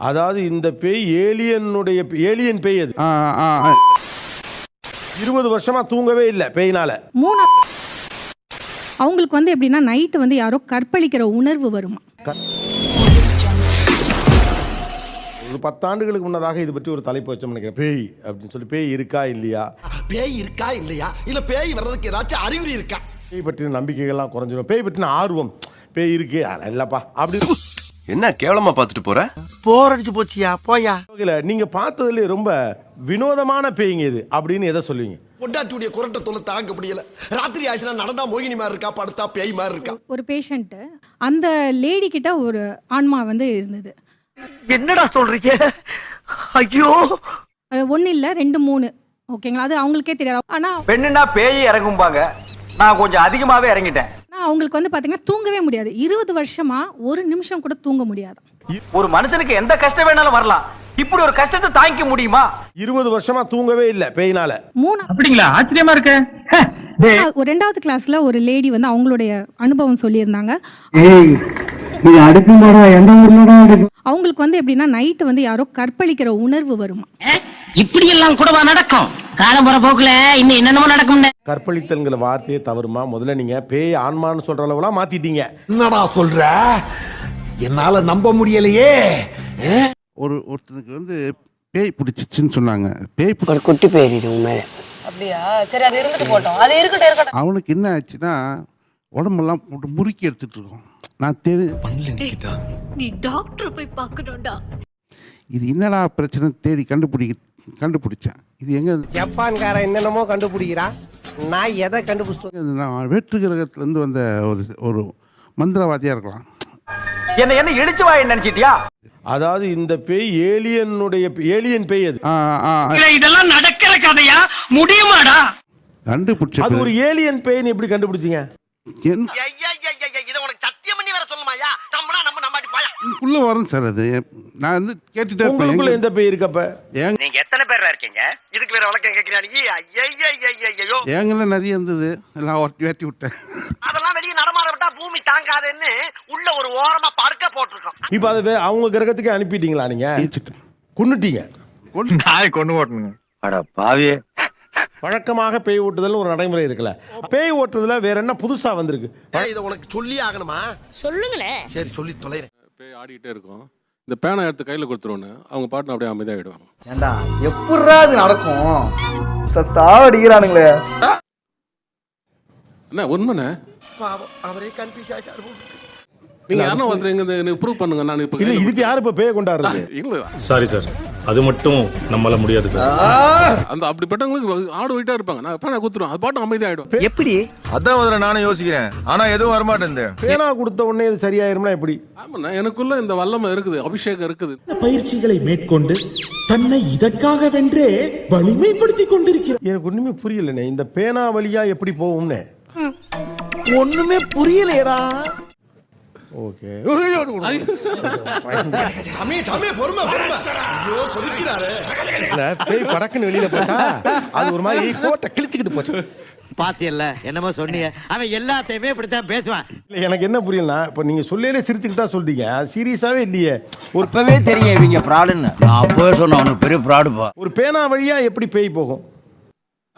அதாவது இந்த பேய் ஏலியன் பேய் அது. 20 வருஷமா தூங்கவே இல்லை பேயினால. அவங்களுக்கு வந்து எப்படின்னா நைட்டு வந்து யாரோ கற்பழிக்கிற உணர்வு வருமா. ஒரு 10 ஆண்டுகளுக்கு முன்னதாக இது பற்றி ஒரு தலைப்பு வச்சோம் நினைக்கிறேன். பேய் அப்படின்னு சொல்லி பேய் இருக்கா இல்லையா, இல்ல பேய் வர்றதுக்கு ஏதாச்சும் அறிகுறி இருக்கா, பேய் பற்றின நம்பிக்கைகள்லாம் குறைஞ்சிடும், பேய் பற்றின ஆர்வம், பேய் இருக்கு இல்லப்பா அப்படி. என்ன கேவலமா பார்த்துட்டு போற? போர் அடிச்சு போச்சியா போயா. நீங்க பார்த்ததுல ரொம்ப வினோதமான பேய்ங்க இது அப்படின்னு எதை சொல்லுவீங்க? பொண்டாட்டியுடைய குரட்டை தொலை தாங்க முடியல. ராத்திரி ஆயிடுச்சுனா நடந்தா மோகினி மாதிரி இருக்கா, படுத்தா பேய் மாதிரி இருக்கா. ஒரு பேஷண்ட் அந்த லேடி கிட்ட ஒரு ஆன்மா வந்து இருந்தது. என்னடா சொல்றீங்க? ஐயோ, ஒன்னு இல்ல 2 3 ஓகேங்களா. அது அவங்களுக்கே தெரியாது. ஆனா பெண்ணுனா பேய் இறங்கும்பாங்க, நான் கொஞ்சம் அதிகமாவே இறங்கிட்டேன். அவங்களுக்கு வந்து பாத்தீங்கன்னா தூங்கவே முடியாது. 20 வருஷமா ஒரு நிமிஷம் கூட தூங்க முடியாது. ஒரு மனுஷனுக்கு எந்த கஷ்டம் வேணாலும் வரலாம், இப்படி ஒரு கஷ்டத்தை தாங்கிக்க முடியுமா? 20 வருஷமா தூங்கவே இல்லை பேயினால. அப்படிங்களா? ஆச்சரியமா இருக்கு. ஒரு 2வது கிளாஸ்ல ஒரு லேடி வந்து அவங்களுடைய அனுபவம் சொல்லியிருந்தாங்க. அவங்களுக்கு வந்து எப்படின்னா நைட்டு வந்து யாரோ கற்பழிக்கிற உணர்வு வருமா. இப்படி எல்லாம் கூடவா நடக்கும்? காலம் போற போக்குல இன்னும் என்னென்னமோ நடக்கும். கற்பழித்தல்ங்கிற வார்த்தையே தவறுமா? முதல்ல நீங்க பேய் ஆன்மான்னு சொல்ற அளவுலாம் மாத்திட்டீங்க. என்னடா சொல்ற? என்னால நம்ப முடியலையே. ஒருத்தனுக்கு வந்து பேய் பிடிச்சிச்சுன்னு சொன்னாங்க. ஒரு குட்டி பேய் உண்மையில. அப்படியா? சரி, அது இருந்துட்டு போட்டோம். அது இருக்கட்டும். அவனுக்கு என்ன ஆச்சுன்னா உடம்பெல்லாம் போட்டு முறுக்கி எடுத்துட்டு இருக்கோம். நான் நீ டாக்டர் போய் பார்க்கணும்டா. இது என்னடா பிரச்சனை தேடி கண்டுபிடிச்சேன். இது எங்க ஜப்பான்காரன் என்னென்னமோ கண்டுபிடிக்கிறான், நான் எதை கண்டுபிடிச்சேன்? நான் வேற்று கிரகத்துல இருந்து வந்த ஒரு மந்திரவாதியா இருக்கலாம். என்ன இடிச்சு வாய் நினைச்சிட்டியா? அதாவது இந்த பேய் ஏலியன் பேய் அது. இதெல்லாம் நடக்கிற கதையா? முடியுமாடா? கண்டுபிடிச்ச அது ஒரு ஏலியன் பேய்னு எப்படி கண்டுபிடிச்சீங்க? இதை உனக்கு சத்தியம் பண்ணி வேற சொல்லுமாயா? நம்பனா நம்ம நம்பாட்டி போயா. உள்ள வரும் சார். அது நான் வந்து கேட்டுட்டே உங்களுக்குள்ள எந்த பேய் இருக்கப்ப? நீங்க எத்தனை பேர் இருக்கீங்க? இதுக்கு வேற வழக்கம் கேட்கிறீங்க? ஐயோ, ஏங்கெல்லாம் நிறைய இருந்தது, எல்லாம் வேட்டி விட்டேன். அதெல்லாம் வெளியே நடமாட விட்டா பூமி தாங்காதுன்னு உள்ள ஒரு ஓரமா படுக்க போட்டிருக்கோம். இப்ப அதை அவங்க கிரகத்துக்கு அனுப்பிட்டீங்களா? நீங்க கொன்னுட்டீங்க. கொண்டு ஓட்டணுங்க. அட பாவியே. வழக்கமாக பேய் ஓட்டுதல் ஒரு நடைமுறை இருக்குல்ல, பேய் ஓட்டுறதுல வேற என்ன புதுசா வந்திருக்கு? இதை உனக்கு சொல்லி ஆகணுமா? சொல்லுங்களேன். சரி, சொல்லி தொலைறேன். பேய் ஆடிட்டே இருக்கும். இந்த பேனை எடுத்து கையில கொடுத்துருவோன்னு அவங்க பாட்டு அப்படியே அமைதியாகிடுவாங்க. ஏண்டா எப்படிரா இது நடக்கும்? சாவடிக்கிறானுங்களே. என்ன உண்மைண்ணே? அவரே கன்ஃபியூஸ் ஆயிட்டாரு. நீங்க யாரா ஒருத்தர் எங்க ப்ரூவ் பண்ணுங்க. நான் இப்ப இல்ல, இதுக்கு யாரு இப்ப பேய் கொண்டாடுறது? இல்ல சாரி சார், அது மட்டும் நம்மளால முடியாது சார். அந்த அப்படிப்பட்டவங்களுக்கு ஆடு வெயிட்டா இருப்பாங்க. நான் பேனை குத்துறோம், அது பாட்டு அமைதியாயிடும். எப்படி? அதான் முதல்ல நானும் யோசிக்கிறேன், ஆனா எதுவும் வரமாட்டேன். பேனா கொடுத்த உடனே இது சரியாயிரும்னா எப்படி? ஆமாண்ணா, எனக்குள்ள இந்த வல்லமை இருக்குது, அபிஷேகம் இருக்குது. பயிற்சிகளை மேற்கொண்டு தன்னை இதற்காக வென்றே வலிமைப்படுத்திக் கொண்டிருக்கிறார். எனக்கு ஒண்ணுமே புரியலண்ணே. இந்த பேனா வழியா எப்படி போகும்னே ஒண்ணுமே புரியலையடா. ஓகே, பேய் படக்குன்னு வெளியில போட்டா அது ஒரு மாதிரி கோட்டை கிழிச்சுக்கிட்டு போச்சு. பாத்தியல்ல என்னமோ சொன்னீங்க, அவன் எல்லாத்தையுமே இப்படித்தான் பேசுவான். இல்ல, எனக்கு என்ன புரியலன்னா, இப்ப நீங்க சொல்லையிலே சிரிச்சுக்கிட்டு தான் சொல்றீங்க, அது சீரியஸாவே இல்லையே. இப்பவே தெரியும் இவங்க ஃப்ராடுன்னு. நான் அப்பவே சொன்னேன் அவனுக்கு பெரிய ஃப்ராடுப்பா. ஒரு பேனா வழியா எப்படி பேய் போகும்?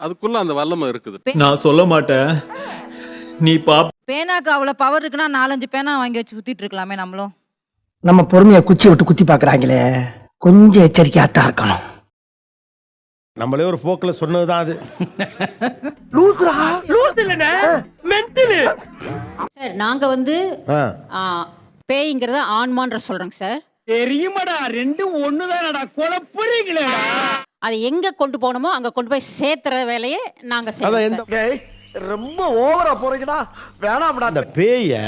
அதுக்குள்ள அந்த வல்லமை இருக்குது. நான் சொல்ல மாட்டேன், நீ பேனாக்கு அவ்வளவு பவர் இருக்குன்னா 4-5 பேனா வாங்கி வச்சு சுத்திட்டு இருக்கலாமே நம்மளும். நம்ம பொறுமையை குச்சி விட்டு குத்தி பாக்குறாங்களே, கொஞ்சம் எச்சரிக்கையாத்தான் இருக்கணும். நம்மளே ஒரு போக்குல சொன்னதுதான் அது. சார், நாங்க வந்து பேய்ங்கிறத ஆன்மான்ற சொல்றோங்க சார். தெரியுமாடா, ரெண்டும் ஒண்ணுதானடா, குழப்பறீங்களே. அதை எங்க கொண்டு போகணுமோ அங்க கொண்டு போய் சேர்த்துற வேலையை நாங்க செய்வோம். ரொம்ப ஓவரா போறீங்கடா, வேணாம்டா. அந்த பேய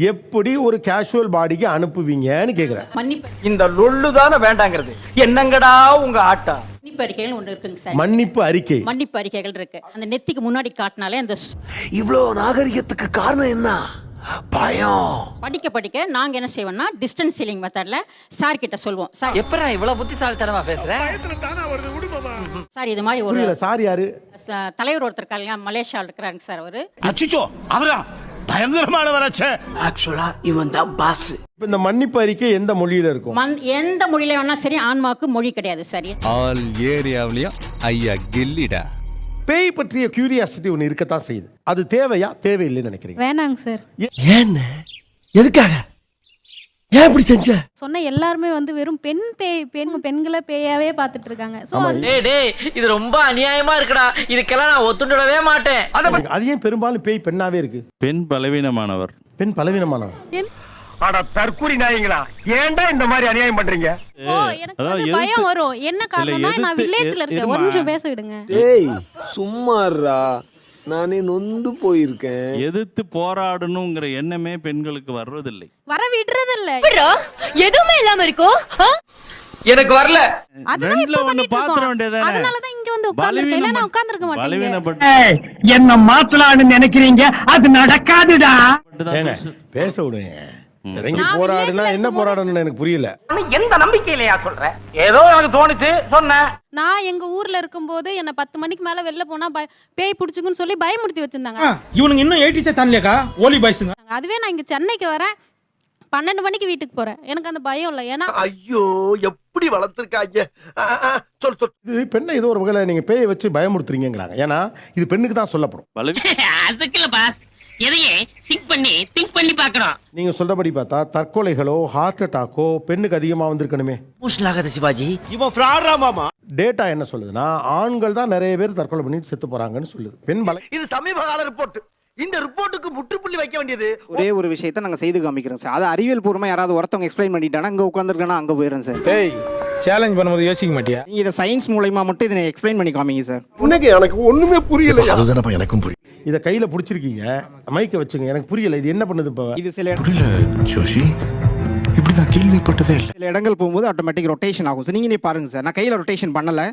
எப்படி ஒரு கேஷுவல் பாடிக்கு அனுப்புவீங்கன்னு கேக்குறேன். மன்னிப்பு, இந்த லொள்ளு தானே வேண்டாங்கிறது. என்னங்கடா உங்க ஆட்டா? மன்னிப்பு அறிக்கைகள் ஒன்று இருக்குங்க சார். மன்னிப்பு அறிக்கைகள் இருக்கு. அந்த நெத்திக்கு முன்னாடி காட்டினாலே அந்த இவ்வளவு நாகரிகத்துக்கு காரணம் என்ன? பயம். படிக்க நாங்க என்ன செய்வோம்னா டிஸ்டன்ஸ் சீலிங் மெத்தட்ல சார் கிட்ட சொல்வோம். சார், எப்பறா இவ்வளவு புத்திசாலித்தனமா பேசுற? சார், இது மாதிரி ஒரு சார் யாரு? தலைவர் ஒருத்தர் இருக்காங்க, மலேசியால இருக்கிறாங்க சார். அவரு அச்சச்சோ, அவரா? பயங்கரமான வராச்சே. ஆக்சுவலா இவன் தான் பாஸ். இப்ப இந்த மன்னிப்பு அறிக்கை எந்த மொழியில இருக்கும்? எந்த மொழியில வேணா சரி, ஆன்மாவுக்கு மொழி கிடையாது. சரி, ஆல் ஏரியாவிலயும் ஐயா கில்லிடா. பேய் பற்றிய கியூரியாசிட்டி ஒன்று இருக்கத்தான் செய்யுது. அது தேவையா தேவையில்லைன்னு நினைக்கிறீங்க? வேணாங்க சார். ஏன் எதுக்காக ஏன் இப்படி செஞ்ச? சொன்ன எல்லாருமே வந்து வெறும் பெண்களை பேயாவே பார்த்துட்டு இருக்காங்க. டேய் இது ரொம்ப அநியாயமா இருக்குடா. இதுக்கெல்லாம் நான் ஒத்துடவே மாட்டேன். அது ஏன் பெரும்பாலும் பேய் பெண்ணாவே இருக்கு? பெண் பலவீனமானவர். பெண் பலவீனமானவர். அட தற்கூரி நாயங்களா, ஏன்டா இந்த மாதிரி அநியாயம் பண்றீங்க? எனக்கு வந்து பயம் வரும். என்ன காரணம்னா நான் வில்லேஜ்ல இருக்கேன். ஒரு நிமிஷம் பேச விடுங்க. டேய் சும்மாறா, நானே நொந்து போயிருக்கேன். எதிர்த்து போராடணுங்கிற எண்ணமே பெண்களுக்கு வர்றதில்லை. வர விடுறது இல்ல. எதுவுமே இல்லாம இருக்கோ? எனக்கு வரல. ரெண்டுல ஒண்ணு பாத்திர வேண்டியதானே. அதனால தான் இங்க வந்து உட்கார்ந்திருக்கேன். இல்ல நான் உட்கார்ந்திருக்க மாட்டேன். பலவீனப்பட்ட என்ன மாத்தலாம்னு நினைக்கிறீங்க, அது நடக்காதுடா. ஏங்க பேச விடுங்க. இறங்கி போராடுனா என்ன போராடணும்னு எனக்கு புரியல. எந்த நம்பிக்கையிலயா சொல்ற? ஏதோ எனக்கு தோணுச்சு சொன்னேன். நான் எங்க ஊர்ல இருக்கும்போது என்ன 10 மணிக்கு மேல வெளில போனா பேய் பிடிச்சுக்குன்னு சொல்லி பயமுறுத்தி வச்சிருந்தாங்க. இவனுங்க இன்னும் 80s தான்லையாக்கா ஓலி பாய்ஸ்ங்க. அதுவே நான் இங்க சென்னைக்கு வரேன், 12 மணிக்கு வீட்டுக்கு போறேன். எனக்கு அந்த பயம் இல்ல. ஏன்னா ஐயோ எப்படி வளர்த்திருக்காங்க. சொல் இது பெண்ணை ஏதோ ஒரு வகையில நீங்க பேயை வச்சு பயமுறுத்துறீங்கிறாங்க. ஏன்னா இது பெண்ணுக்கு தான் சொல்லப்படும். அதுக்குல பாஸ் எதையே திங்க் பண்ணி பார்க்கறோம். நீங்க சொல்றபடி பார்த்தா தற்கொலைகளோ ஹார்ட் அட்டாக்கோ பெண்ணுக்கு அதிகமா வந்திருக்கணுமே. பூஷ்லாகத சிவாஜி, இவன் ஃப்ராடா மாமா. டேட்டா என்ன சொல்லுதுன்னா ஆண்கள் தான் நிறைய பேர் தற்கொலை பண்ணிட்டு செத்து போறாங்கன்னு சொல்லுது. பெண் பல இது சமீப கால ரிப்போர்ட். இந்த ரிப்போர்ட்டுக்கு முற்றுப்புள்ளி வைக்க வேண்டியது ஒரே ஒரு விஷயத்தை நாங்க செய்து காமிக்கிறோம் சார். அது அறிவியல் பூர்வமா யாராவது ஒருத்தவங்க எக்ஸ்பிளைன் பண்ணிட்டானா அங்க உட்கார்ந்திருக்கனா அங்க போயிடுறேன் சார். ஏய் சேலஞ்ச் பண்ணும்போது யோசிக்க மாட்டியா? நீங்க இத சயின்ஸ் மூலமா மட்டும் இதை எக்ஸ்பிளைன் பண்ணி காமிங்க சார். உனக்கு எனக்கு ஒண்ணுமே புரியல. அதுதானப்பா எனக்கும் புரியல. இத கையில புடிச்சிருக்கீங்க, மைக்க வச்சுங்க. எனக்கு புரியல இது என்ன பண்ணுது இப்ப. இது சில புரியல ஜோஷி, இப்படி நான் கேள்விப்பட்டதே இல்ல. சில இடங்கள் போகும்போது ஆட்டோமேட்டிக் ரொட்டேஷன் ஆகும் சார். நீங்களே பாருங்க சார், நான் கையில ரொட்டேஷன் பண்ணல.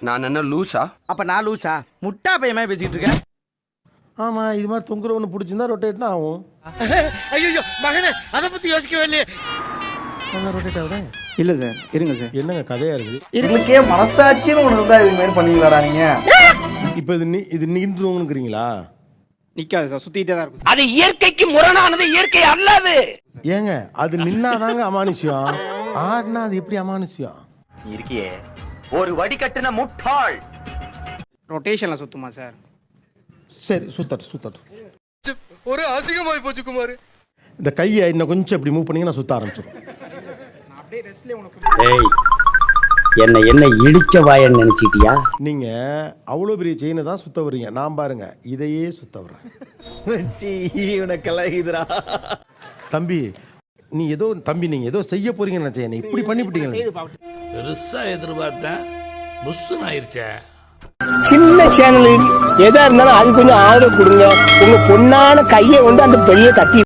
நான் என்ன லூசா? அப்ப நான் லூசா? முட்டா பையமா பேசிட்டு இருக்கேன். ஆமா, இது மாதிரி தொங்குறவனு பிடிச்சிருந்தா ரொட்டேட் தான் ஆகும். ஐயோ மகனே, அத பத்தி யோசிக்கவே இல்லையே. ரொட்டேட் ஆகுதா? இல்ல சார், இருங்க சார். என்னங்க கதையா இருக்குது. இதுக்கே மனசாட்சின்னு ஒண்ணு இருந்தா இது மாதிரி பண்ணீங்களாடா நீங்க? இப்ப இது நின்றுங்கிறீங்களா? நிக்காது சார், சுத்திட்டே தான் இருக்கும். அது இயற்கைக்கு முரணானது, இயற்கை அல்லது. ஏங்க அது நின்னாதாங்க அமானுஷ்யம். ஆடுனா அது எப்படி அமானுஷ்யம்? இருக்கியே ஒரு வடிகட்டின முட்டாள். ரொட்டேஷன்ல சுத்துமா சார்? சரி சுத்தட்டும். ஒரு அசிங்கமாய் போச்சு குமார். இந்த கையை இன்னும் கொஞ்சம் இப்படி மூவ் பண்ணீங்கன்னா சுத்த ஆரம்பிச்சிடும். என்ன இடிச்ச வாயன்னு நினைச்சிட்டியா? நீங்க அவ்வளோ பெரிய செயினை தான் சுத்த வர்றீங்க. நான் பாருங்க இதையே சுத்த வர்றேன். தம்பி நீங்க ஏதோ செய்ய போறீங்கன்னு நினைச்சேன். இப்படி பண்ணிவிட்டீங்க. பெருசா எதிர்பார்த்தேன், புஷ்ஷுன்னு ஆயிருச்சே. சின்ன சேனல் எதா இருந்தாலும் அது கொஞ்சம் ஆதரவு கொடுங்க. உங்க பொண்ணான கையை வந்து அந்த பெரிய தட்டி